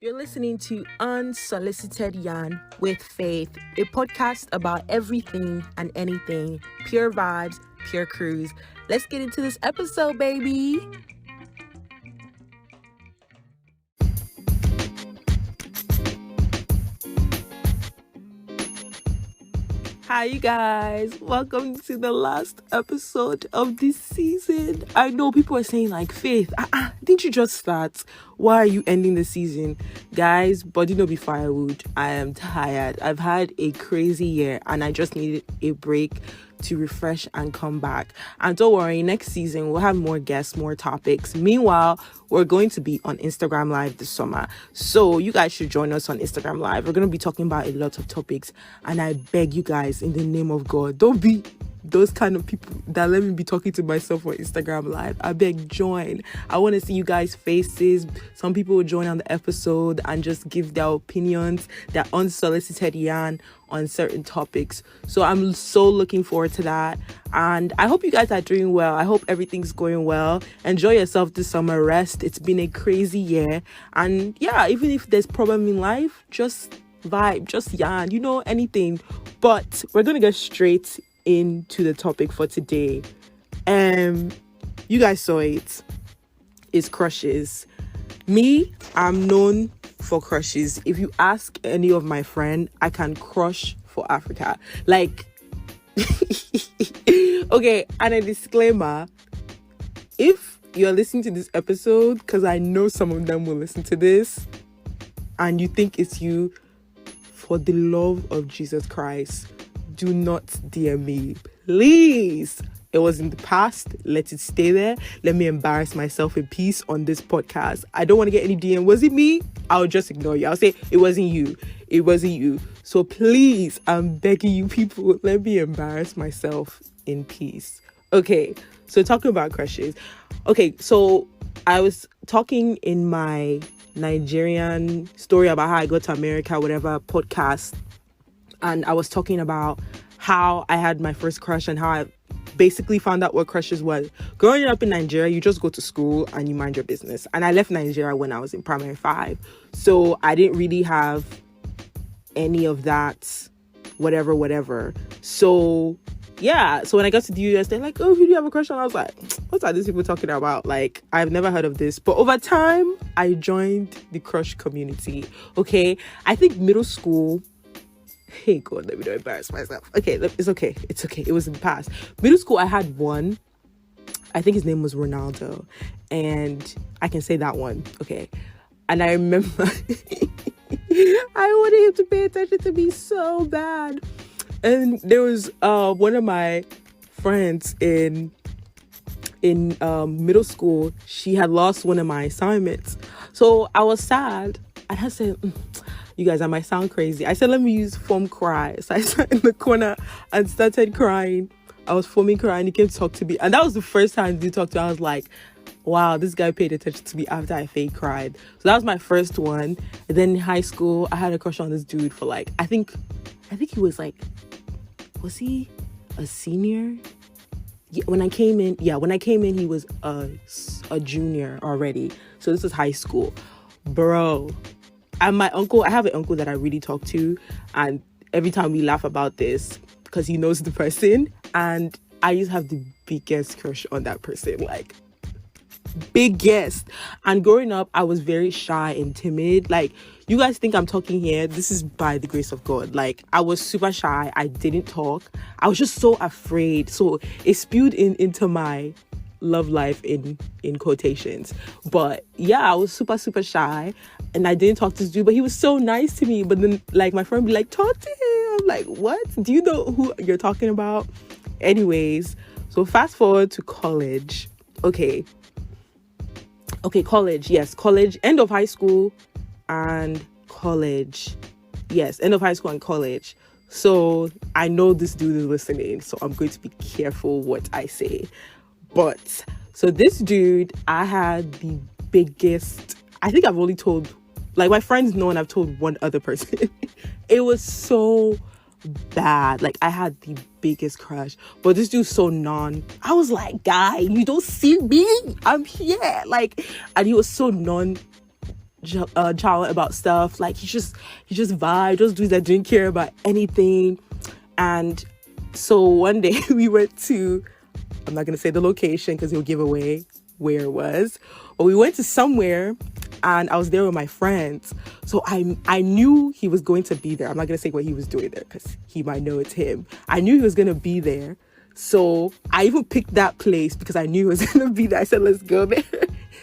You're listening to Unsolicited Yarn with Faith, a podcast about everything and anything, pure vibes, pure cruise. Let's get into this episode, baby. Hi, you guys. Welcome to the last episode of this season. I know people are saying, like, Faith, didn't you just start? Why are you ending the season? Guys, body no be firewood. I am tired. I've had a crazy year and I just needed a break to refresh and come back. And don't worry, next season we'll have more guests, more topics. Meanwhile, we're going to be on Instagram Live this summer. So you guys should join us on Instagram Live. We're going to be talking about a lot of topics. And I beg you guys, in the name of God, don't be those kind of people that let me be talking to myself on Instagram Live. I beg, join. I want to see you guys' faces. Some people will join on the episode and just give their opinions, their unsolicited yarn on certain topics. So I'm so looking forward to that. And I hope you guys are doing well. I hope everything's going well. Enjoy yourself this summer. Rest. It's been a crazy year. And yeah, even if there's problem in life, just vibe, just yarn, anything. But we're going to get straight into the topic for today. You guys saw it. It's crushes. Me, I'm known for crushes. If you ask any of my friends, I can crush for Africa. Like, okay, and a disclaimer, if you're listening to this episode, because I know some of them will listen to this, and you think it's you, for the love of Jesus Christ, do not DM me, please. It was in the past. Let it stay there. Let me embarrass myself in peace on this podcast. I don't want to get any DM. Was it me? I'll just ignore you. I'll say it wasn't you. It wasn't you. So please, I'm begging you people, let me embarrass myself in peace. Okay, so talking about crushes. Okay, so I was talking in my Nigerian story about how I got to America, whatever podcast. And I was talking about how I had my first crush and how I basically found out what crushes was. Growing up in Nigeria, you just go to school and you mind your business. And I left Nigeria when I was in primary 5. So I didn't really have any of that, whatever. So yeah, so when I got to the US, they're like, oh, who do you have a crush on? I was like, what are these people talking about? Like, I've never heard of this. But over time, I joined the crush community. Okay, I think middle school, hey God, let me not embarrass myself. Okay, it's okay. It was in the past. Middle school, I had one. I think his name was Ronaldo. And I can say that one. Okay. And I remember I wanted him to pay attention to me so bad. And there was one of my friends in middle school. She had lost one of my assignments. So I was sad. And I said, you guys, I might sound crazy. I said, let me use foam cry. So I sat in the corner and started crying. I was foaming crying. He came to talk to me. And that was the first time he talked to me. I was like, wow, this guy paid attention to me after I fake cried. So that was my first one. And then in high school, I had a crush on this dude for like, I think he was like, was he a senior? Yeah, when I came in, he was a junior already. So this was high school. Bro. And my uncle, I have an uncle that I really talk to, and every time we laugh about this because he knows the person, and I used to have the biggest crush on that person, like biggest. And growing up, I was very shy and timid. Like, you guys think I'm talking here, this is by the grace of God. Like, I was super shy. I didn't talk. I was just so afraid. So it spewed into my love life in quotations. But yeah, I was super shy and I didn't talk to this dude, but he was so nice to me. But then like my friend would be like, talk to him. I'm like, what? Do you know who you're talking about? Anyways, so fast forward to college. Okay, college. Yes, college. End of high school and college. Yes, end of high school and college. So I know this dude is listening, so I'm going to be careful what I say. But so this dude, I had the biggest, I think I've only told, like, my friends know, and I've told one other person. It was so bad. Like, I had the biggest crush, but this dude's so I was like, guy, you don't see me, I'm here. Like, and he was so nonchalant about stuff. Like he just vibed, just dudes that didn't care about anything. And so one day we went to, I'm not gonna say the location because he'll give away where it was, but we went to somewhere and I was there with my friends. So I knew he was going to be there. I'm not gonna say what he was doing there because he might know it's him. I knew he was gonna be there. So I even picked that place because I knew he was gonna be there. I said, let's go there.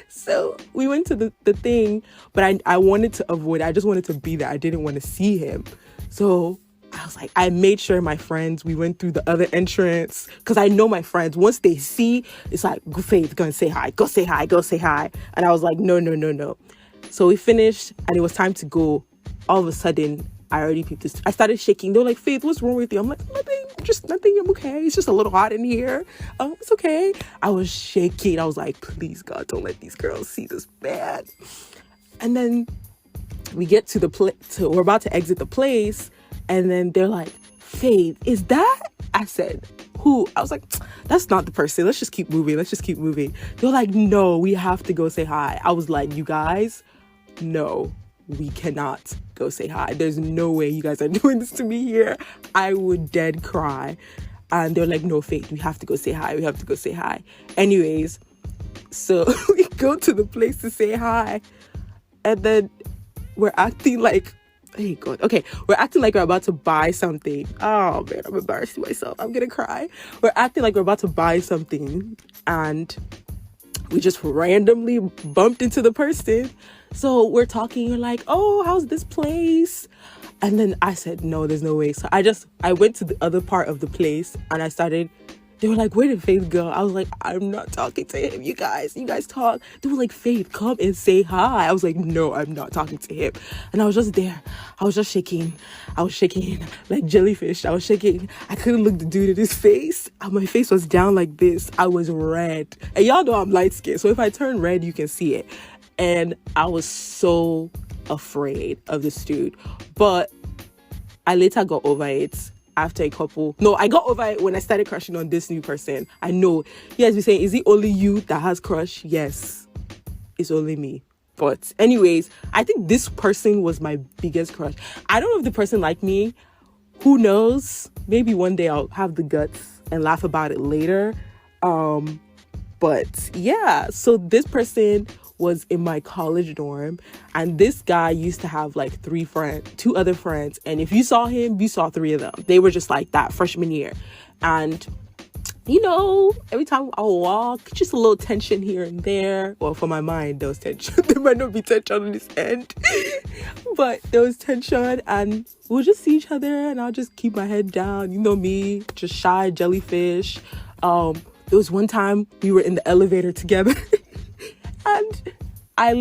So we went to the thing, but I wanted to avoid it. I just wanted to be there. I didn't want to see him. So I was like, I made sure my friends, we went through the other entrance because I know my friends, once they see, it's like, Faith, go and say hi, go say hi, go say hi. And I was like, no. So we finished and it was time to go. All of a sudden, I already peeped this. I started shaking. They were like, Faith, what's wrong with you? I'm like, nothing. I'm okay. It's just a little hot in here. It's okay. I was shaking. I was like, please, God, don't let these girls see this bad. And then we get to the place. We're about to exit the place. And then they're like, Faith, is that? I said, who? I was like, that's not the person. Let's just keep moving. They're like, no, we have to go say hi. I was like, you guys, no, we cannot go say hi. There's no way you guys are doing this to me here. I would dead cry. And they're like, no, Faith, we have to go say hi. Anyways, so we go to the place to say hi. And then we're acting like, hey God, okay, we're acting like we're about to buy something. Oh man, I'm embarrassing myself. I'm gonna cry. We're acting like we're about to buy something and we just randomly bumped into the person. So we're talking, you're like, oh, how's this place? And then I said, no, there's no way. So I went to the other part of the place and they were like, where did Faith go? I was like, I'm not talking to him. You guys talk. They were like, Faith, come and say hi. I was like, no, I'm not talking to him. And I was just there. I was just shaking. I was shaking like jellyfish. I was shaking. I couldn't look the dude in his face. And my face was down like this. I was red. And y'all know I'm light skinned. So if I turn red, you can see it. And I was so afraid of this dude. But I later got over it. I got over it when I started crushing on this new person. I know he has been saying, is it only you that has crush? Yes, it's only me. But anyways, I think this person was my biggest crush. I don't know if the person liked me. Who knows? Maybe one day I'll have the guts and laugh about it later. But yeah, so this person was in my college dorm, and this guy used to have like two other friends, and if you saw him, you saw three of them. They were just like that freshman year. And you know, every time I walk, just a little tension here and there. Well, for my mind, there was tension. There might not be tension on this end, but there was tension, and we'll just see each other, and I'll just keep my head down. You know me, just shy jellyfish. There was one time we were in the elevator together. And I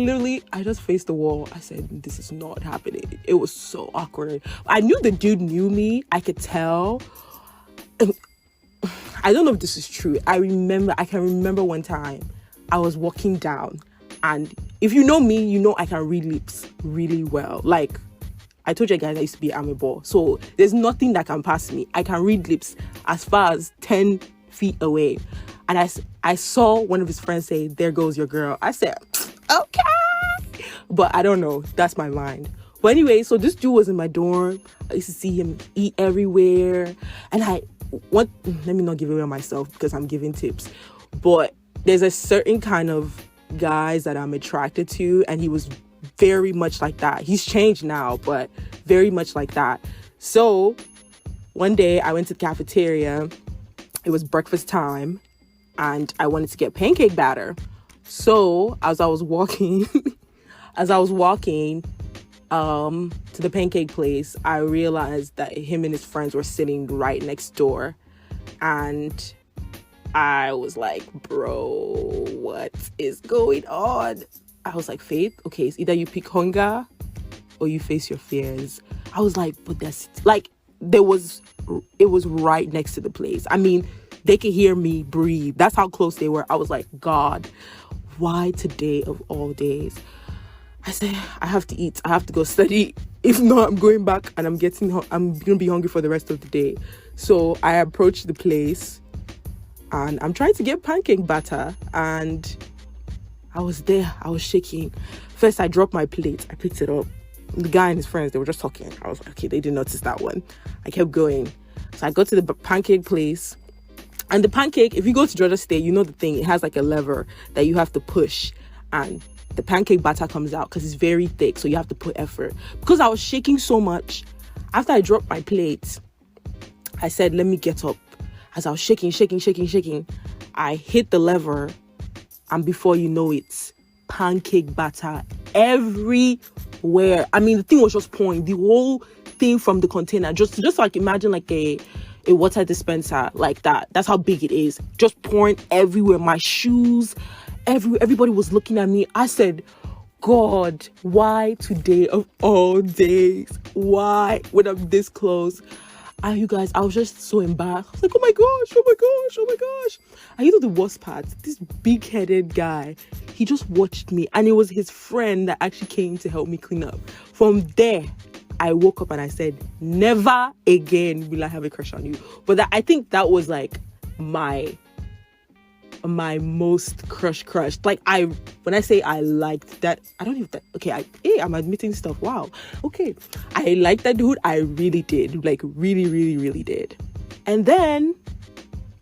just faced the wall. I said, this is not happening. It was so awkward. I knew the dude knew me. I could tell. I don't know if this is true. I can remember one time I was walking down, and if you know me, you know I can read lips really well. Like, I told you guys I used to be amebo. So there's nothing that can pass me. I can read lips as far as 10 feet away. And I saw one of his friends say, there goes your girl. I said, okay. But I don't know. That's my mind. But anyway, so this dude was in my dorm. I used to see him eat everywhere. And let me not give away myself because I'm giving tips. But there's a certain kind of guys that I'm attracted to. And he was very much like that. He's changed now, but very much like that. So one day I went to the cafeteria. It was breakfast time. And I wanted to get pancake batter. So as I was walking to the pancake place, I realized that him and his friends were sitting right next door. And I was like, bro, what is going on? I was like, Faith, okay, it's either you pick hunger or you face your fears. I was like, but that's like, it was right next to the place. I mean, they could hear me breathe. That's how close they were. I was like, God, why today of all days? I said, I have to eat. I have to go study. If not, I'm going back and I'm going to be hungry for the rest of the day. So I approached the place and I'm trying to get pancake batter. And I was there. I was shaking. first I dropped my plate. I picked it up. The guy and his friends, they were just talking. I was like, okay, they didn't notice that one. I kept going. So I got to the pancake place. And the pancake, if you go to Georgia State, you know the thing. It has like a lever that you have to push. And the pancake batter comes out because it's very thick. So you have to put effort. Because I was shaking so much, after I dropped my plate, I said, let me get up. As I was shaking, I hit the lever. And before you know it, pancake batter everywhere. I mean, the thing was just pouring. The whole thing from the container. Just like imagine like a water dispenser like that. That's how big it is. Just pouring everywhere. My shoes, everybody was looking at me. I said, God, why today of all days? Why when I'm this close? And you guys, I was just so embarrassed. I was like, oh my gosh. And you know the worst part? This big-headed guy, he just watched me. And it was his friend that actually came to help me clean up. From there, I woke up and I said, never again will I have a crush on you. But I think that was like my most crush. Like when I say I liked that, I don't even, okay, I'm admitting stuff. Wow. Okay. I liked that dude. I really did. Like really did. And then,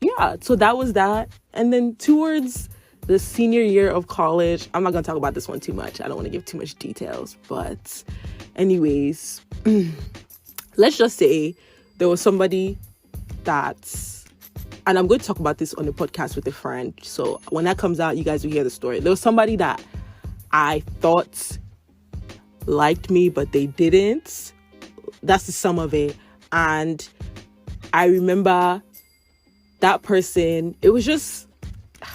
yeah, so that was that. And then towards the senior year of college, I'm not going to talk about this one too much. I don't want to give too much details, but anyways, let's just say there was somebody and I'm going to talk about this on the podcast with a friend. So when that comes out, you guys will hear the story. There was somebody that I thought liked me, but they didn't. That's the sum of it. And I remember that person, it was just,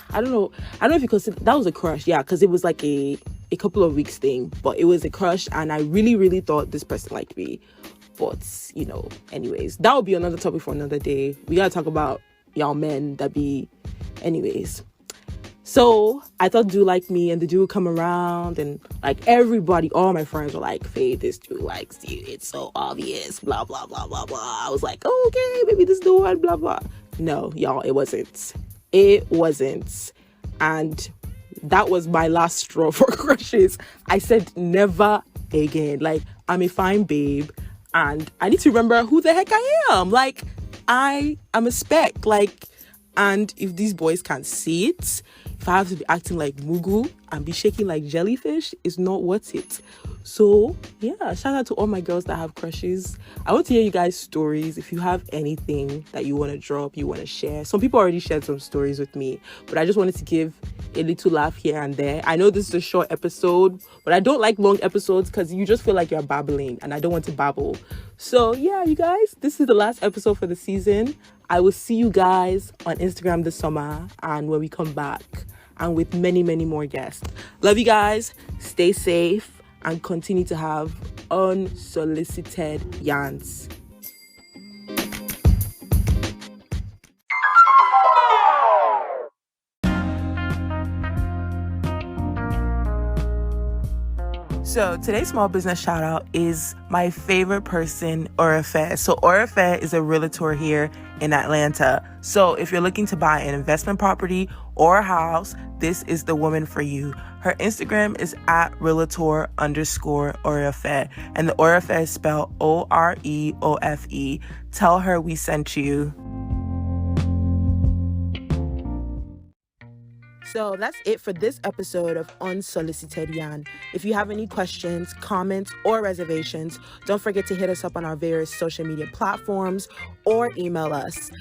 I don't know if you consider, that was a crush. Yeah, because it was like a couple of weeks thing, but it was a crush. And I really thought this person liked me. But, anyways, that will be another topic for another day. We got to talk about y'all men that be anyways. So I thought dude liked me, and the dude would come around, and like everybody, all my friends were like, Faye, this dude likes you, it's so obvious, blah blah blah blah blah. I was like, oh, okay, maybe this dude one, blah blah. No, y'all, it wasn't. And that was my last straw for crushes. I said never again. Like, I'm a fine babe, and I need to remember who the heck I am. Like, I am a speck, like, and if these boys can't see it, if I have to be acting like Mugu and be shaking like jellyfish, it's not worth it. So yeah, shout out to all my girls that have crushes. I want to hear you guys' stories. If you have anything that you want to drop, you want to share. Some people already shared some stories with me, but I just wanted to give a little laugh here and there. I know this is a short episode, but I don't like long episodes because you just feel like you're babbling, and I don't want to babble. So yeah, you guys, this is the last episode for the season. I will see you guys on Instagram this summer, and when we come back, and with many more guests. Love you guys. Stay safe and continue to have unsolicited yarns. So today's small business shout out is my favorite person, Orife. So Orife is a realtor here in Atlanta. So if you're looking to buy an investment property or a house, this is the woman for you. Her Instagram is at realtor_Orife. And the Orife is spelled Oreofe. Tell her we sent you. So that's it for this episode of Unsolicited Yarn. If you have any questions, comments, or reservations, don't forget to hit us up on our various social media platforms or email us.